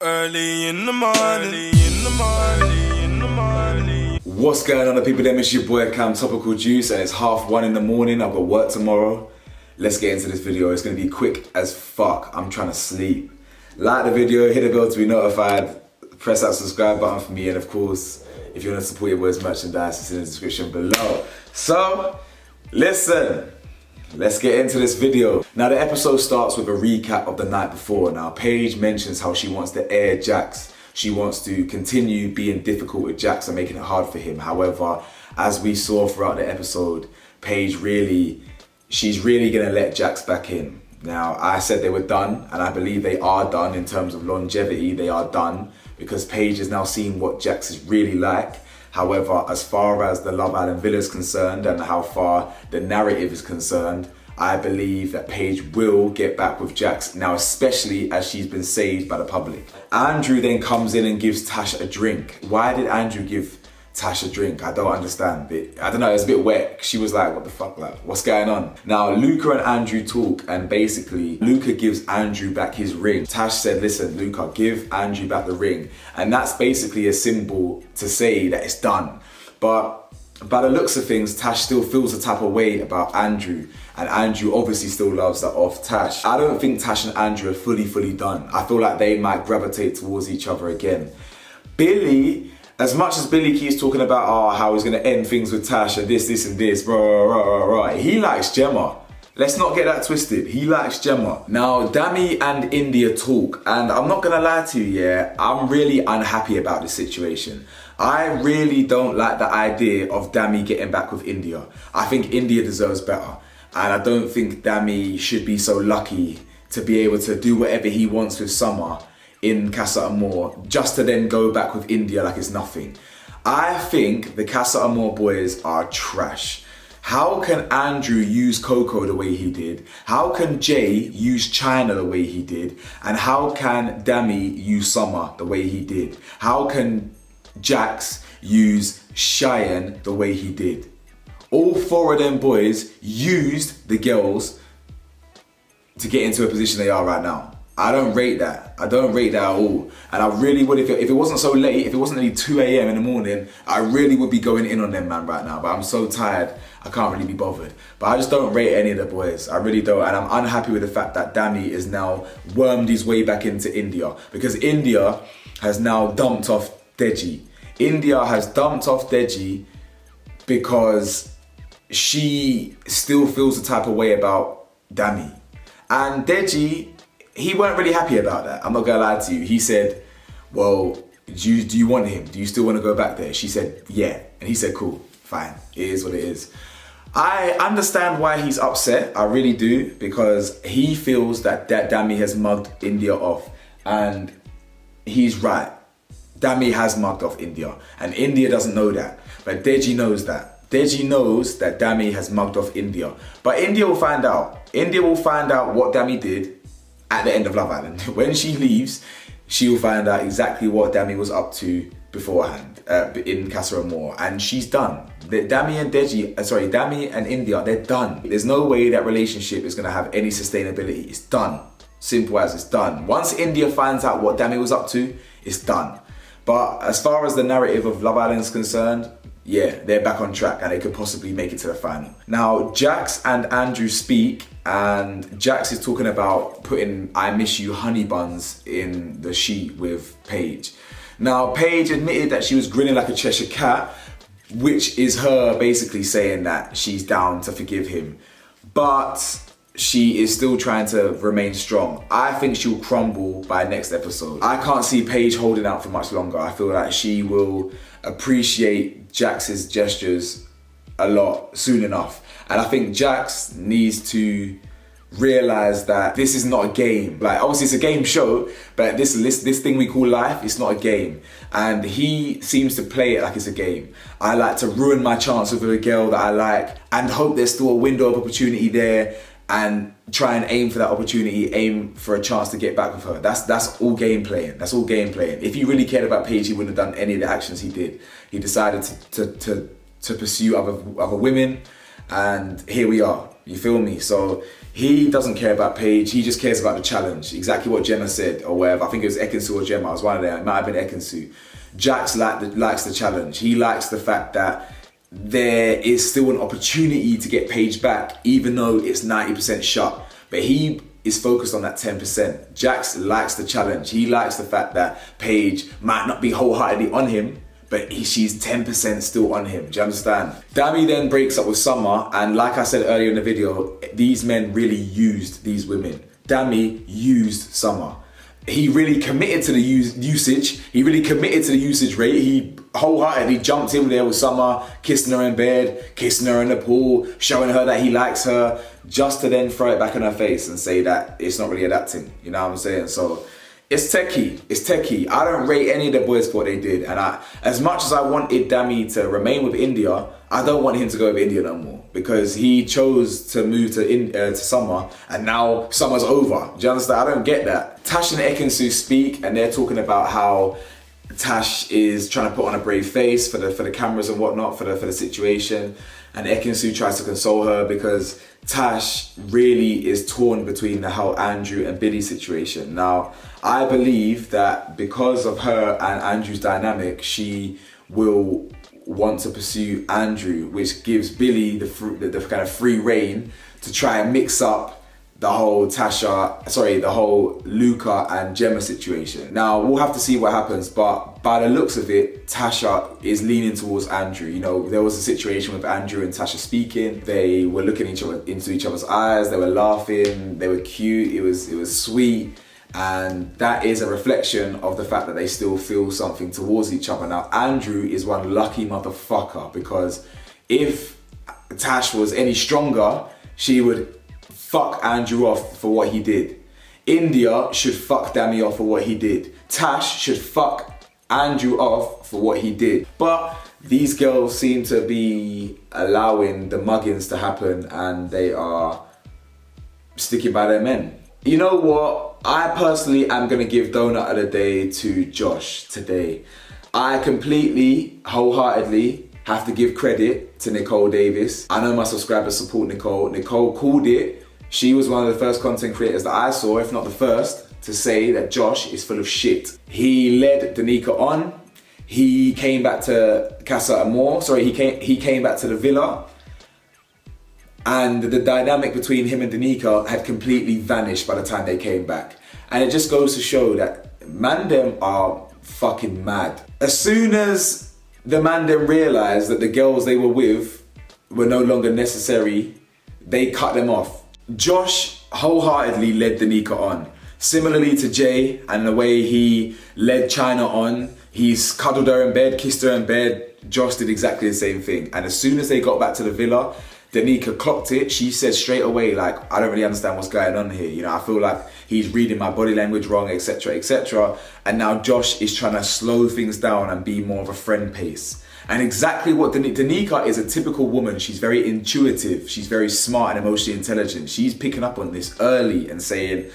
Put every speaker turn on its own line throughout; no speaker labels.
Early in the morning.
What's going on, the people? Them, it's your boy Cam Topical Juice, and it's 1:30 in the morning. I've got work tomorrow. Let's get into this video. It's gonna be quick as fuck. I'm trying to sleep. Like the video, hit the bell to be notified. Press that subscribe button for me, and of course, if you want to support your boys' merchandise, it's in the description below. So, listen. Let's get into this video. Now, the episode starts with a recap of the night before. Now, Paige mentions how she wants to air Jax. She wants to continue being difficult with Jax and making it hard for him. However, as we saw throughout the episode, she's really gonna let Jax back in. Now, I said they were done, and I believe they are done in terms of longevity. They are done because Paige has now seen what Jax is really like. However, as far as the Love Island villa is concerned and how far the narrative is concerned, I believe that Paige will get back with Jax now, especially as she's been saved by the public. Andrew then comes in and gives Tash a drink. Why did Andrew give Tash a drink? I don't understand it. I don't know, it was a bit wet. She was like, what the fuck, like, what's going on? Now, Luca and Andrew talk, and basically, Luca gives Andrew back his ring. Tash said, listen, Luca, give Andrew back the ring. And that's basically a symbol to say that it's done. But by the looks of things, Tash still feels the type of way about Andrew. And Andrew obviously still loves that off Tash. I don't think Tash and Andrew are fully done. I feel like they might gravitate towards each other again. Billy, as much as Billy keeps talking about how he's gonna end things with Tash and this and this, he likes Gemma. Let's not get that twisted. He likes Gemma. Now, Dami and Indiyah talk, and I'm not gonna lie to you, yeah, I'm really unhappy about this situation. I really don't like the idea of Dami getting back with Indiyah. I think Indiyah deserves better, and I don't think Dami should be so lucky to be able to do whatever he wants with Summer in Casa Amor, just to then go back with Indiyah like it's nothing. I think the Casa Amor boys are trash. How can Andrew use Coco the way he did? How can Jay use China the way he did? And how can Dami use Summer the way he did? How can Jax use Cheyenne the way he did? All four of them boys used the girls to get into a position they are right now. I don't rate that. I don't rate that at all. And I really would, if it wasn't so late, if it wasn't only 2 a.m. in the morning, I really would be going in on them, man, right now. But I'm so tired, I can't really be bothered. But I just don't rate any of the boys. I really don't. And I'm unhappy with the fact that Dami is now wormed his way back into Indiyah. Because Indiyah has now dumped off Deji. Indiyah has dumped off Deji because she still feels the type of way about Dami. And Deji, he weren't really happy about that. I'm not gonna lie to you. He said, well, do you want him? Do you still want to go back there? She said, yeah. And he said, cool, fine. It is what it is. I understand why he's upset. I really do. Because he feels that Dami has mugged Indiyah off. And he's right. Dami has mugged off Indiyah. And Indiyah doesn't know that. But Deji knows that. Deji knows that Dami has mugged off Indiyah. But Indiyah will find out. Indiyah will find out what Dami did at the end of Love Island. When she leaves, she'll find out exactly what Dami was up to beforehand in Casa Amor, and she's done. Dami and Indiyah, they're done. There's no way that relationship is gonna have any sustainability. It's done. Simple as it's done. Once Indiyah finds out what Dami was up to, it's done. But as far as the narrative of Love Island is concerned, yeah, they're back on track and they could possibly make it to the final. Now, Jax and Andrew speak, and Jax is talking about putting I Miss You honey buns in the sheet with Paige. Now, Paige admitted that she was grinning like a Cheshire cat, which is her basically saying that she's down to forgive him. But she is still trying to remain strong. I think she'll crumble by next episode. I can't see Paige holding out for much longer. I feel like she will appreciate Jax's gestures a lot soon enough. And I think Jax needs to realize that this is not a game. Like, obviously it's a game show, but this thing we call life, it's not a game. And he seems to play it like it's a game. I like to ruin my chance with a girl that I like and hope there's still a window of opportunity there, and try and aim for that opportunity, aim for a chance to get back with her. That's all game playing. That's all game playing. If he really cared about Paige, he wouldn't have done any of the actions he did. He decided to pursue other women, and here we are. You feel me? So he doesn't care about Paige, he just cares about the challenge. Exactly what Gemma said or whatever. I think it was Ekinsu or Gemma, it was one of them. It might have been Ekinsu. Jax likes the challenge. He likes the fact that there is still an opportunity to get Paige back, even though it's 90% shut. But he is focused on that 10%. Jax likes the challenge. He likes the fact that Paige might not be wholeheartedly on him, but she's 10% still on him. Do you understand? Dami then breaks up with Summer, and like I said earlier in the video, these men really used these women. Dami used Summer. He really committed to the usage. He really committed to the usage rate. He wholeheartedly jumped in there with Summer, kissing her in bed, kissing her in the pool, showing her that he likes her, just to then throw it back in her face and say that it's not really adapting. You know what I'm saying? So it's techie. It's techie. I don't rate any of the boys for what they did. And as much as I wanted Dami to remain with Indiyah, I don't want him to go with Indiyah no more, because he chose to move to Summer, and now Summer's over. Do you understand? I don't get that. Tash and Ekinsu speak, and they're talking about how Tash is trying to put on a brave face for the cameras and whatnot, for the situation. And Ekinsu tries to console her because Tash really is torn between the whole Andrew and Billy situation. Now, I believe that because of her and Andrew's dynamic, she will want to pursue Andrew, which gives Billy the kind of free reign to try and mix up the whole the whole Luca and Gemma situation. Now, we'll have to see what happens, but by the looks of it, Tasha is leaning towards Andrew. You know, there was a situation with Andrew and Tasha speaking. They were looking into each other's eyes, they were laughing, they were cute, it was sweet. And that is a reflection of the fact that they still feel something towards each other. Now, Andrew is one lucky motherfucker, because if Tash was any stronger, she would fuck Andrew off for what he did. Indiyah should fuck Dami off for what he did. Tash should fuck Andrew off for what he did. But these girls seem to be allowing the muggings to happen, and they are sticking by their men. You know what? I personally am going to give Donut of the Day to Josh today. I completely, wholeheartedly have to give credit to Nicole Davis. I know my subscribers support Nicole. Nicole called it. She was one of the first content creators that I saw, if not the first, to say that Josh is full of shit. He led Danica on. He came back to Casa Amor. Sorry, he came back to the villa. And the dynamic between him and Danica had completely vanished by the time they came back. And it just goes to show that mandem are fucking mad. As soon as the mandem realised that the girls they were with were no longer necessary, they cut them off. Josh wholeheartedly led Danica on. Similarly to Jay and the way he led China on, he's cuddled her in bed, kissed her in bed. Josh did exactly the same thing. And as soon as they got back to the villa, Danica clocked it. She said straight away, like, I don't really understand what's going on here. You know, I feel like he's reading my body language wrong, etc., etc. And now Josh is trying to slow things down and be more of a friend pace. And exactly what Danica is, a typical woman. She's very intuitive. She's very smart and emotionally intelligent. She's picking up on this early and saying,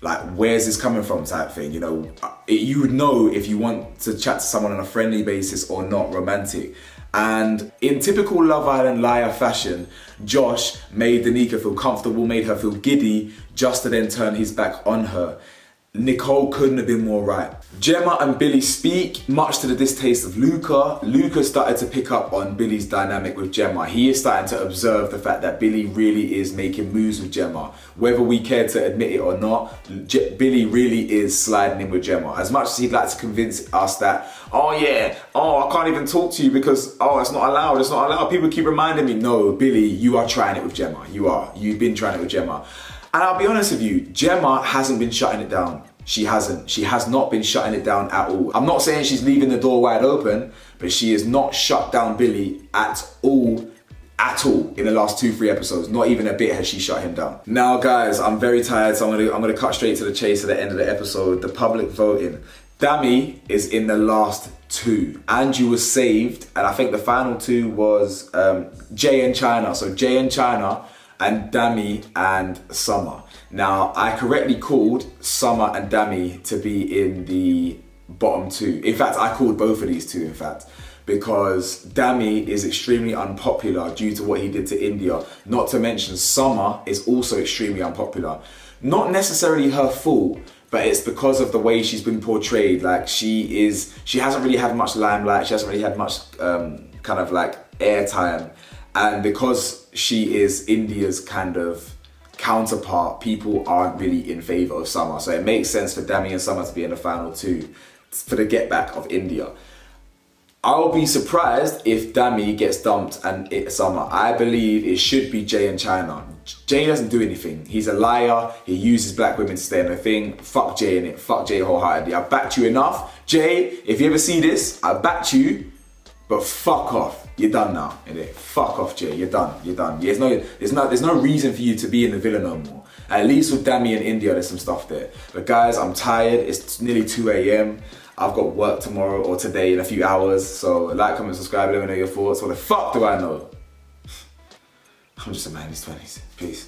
like, where's this coming from type thing. You know, you would know if you want to chat to someone on a friendly basis or not romantic. And in typical Love Island liar fashion, Josh made Danica feel comfortable, made her feel giddy, just to then turn his back on her. Nicole couldn't have been more right. Gemma and Billy speak, much to the distaste of Luca. Luca started to pick up on Billy's dynamic with Gemma. He is starting to observe the fact that Billy really is making moves with Gemma. Whether we care to admit it or not, Billy really is sliding in with Gemma. As much as he'd like to convince us that, oh yeah, oh I can't even talk to you because, oh it's not allowed, it's not allowed. People keep reminding me, no, Billy, you are trying it with Gemma. You are. You've been trying it with Gemma. And I'll be honest with you, Gemma hasn't been shutting it down. She hasn't. She has not been shutting it down at all. I'm not saying she's leaving the door wide open, but she has not shut down Billy at all in the last 2-3 episodes. Not even a bit has she shut him down. Now guys, I'm very tired, so I'm gonna cut straight to the chase at the end of the episode. The public voting. Dami is in the last 2. Andrew was saved, and I think the final 2 was Jay and China. So Jay and China, and Dami and Summer. Now, I correctly called Summer and Dami to be in the bottom 2. In fact, I called both of these 2, in fact. because Dami is extremely unpopular due to what he did to Indiyah. Not to mention Summer is also extremely unpopular. Not necessarily her fault, but it's because of the way she's been portrayed. Like she hasn't really had much limelight, she hasn't really had much kind of like airtime. And because she is India's kind of counterpart, people aren't really in favour of Summer. So it makes sense for Dami and Summer to be in the final two for the get back of Indiyah. I'll be surprised if Dami gets dumped and it's Summer. I believe it should be Jay and China. Jay doesn't do anything. He's a liar. He uses black women to stay in the thing. Fuck Jay in it. Fuck Jay wholeheartedly. I've backed you enough. Jay, if you ever see this, I backed you, but fuck off. You're done now. Innit? Fuck off, Jay. You're done. You're done. There's no reason for you to be in the villa no more. At least with Dami and Indiyah, there's some stuff there. But guys, I'm tired. It's nearly 2 a.m. I've got work tomorrow or today in a few hours. So like, comment, subscribe, let me know your thoughts. What the fuck do I know? I'm just a man in his 20s. Peace.